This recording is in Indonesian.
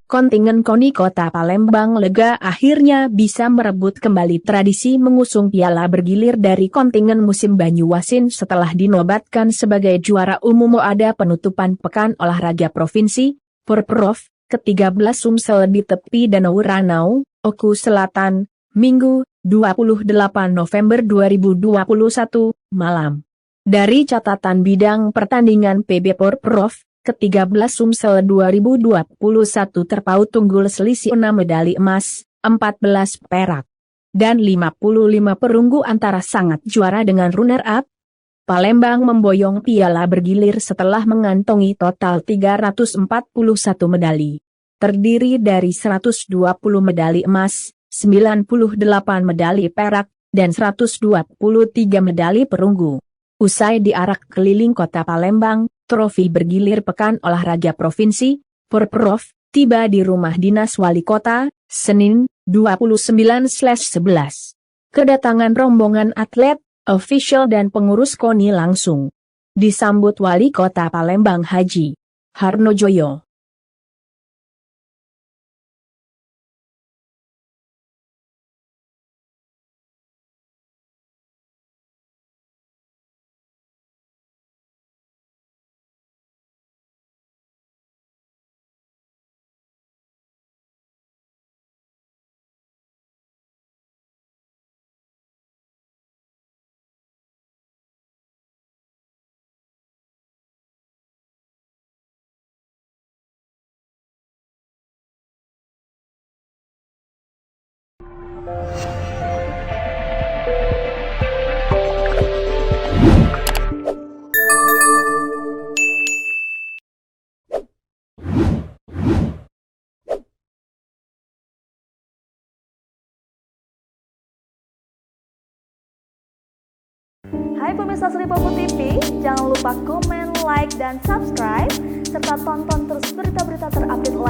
kontingen KONI Kota Palembang lega akhirnya bisa merebut kembali tradisi mengusung piala bergilir dari kontingen musim Banyuasin setelah dinobatkan sebagai juara umum OADA penutupan Pekan Olahraga Provinsi, Porprov, ke-13 Sumsel di tepi Danau Ranau, Oku Selatan, Minggu, 28 November 2021, malam. Dari catatan bidang pertandingan PB Porprov, ke-13 Sumsel 2021 terpaut unggul selisih 6 medali emas, 14 perak, dan 55 perunggu antara sangat juara dengan runner-up. Palembang memboyong piala bergilir setelah mengantongi total 341 medali. Terdiri dari 120 medali emas, 98 medali perak, dan 123 medali perunggu. Usai diarak keliling kota Palembang, trofi bergilir Pekan Olahraga Provinsi, Porprov, tiba di rumah dinas wali kota, Senin, 29/11. Kedatangan rombongan atlet, ofisial dan pengurus KONI langsung disambut wali kota Palembang Haji Harnojoyo. Hai pemirsa Sri Popo TV, jangan lupa komen, like, dan subscribe, serta tonton terus berita-berita terupdate lain.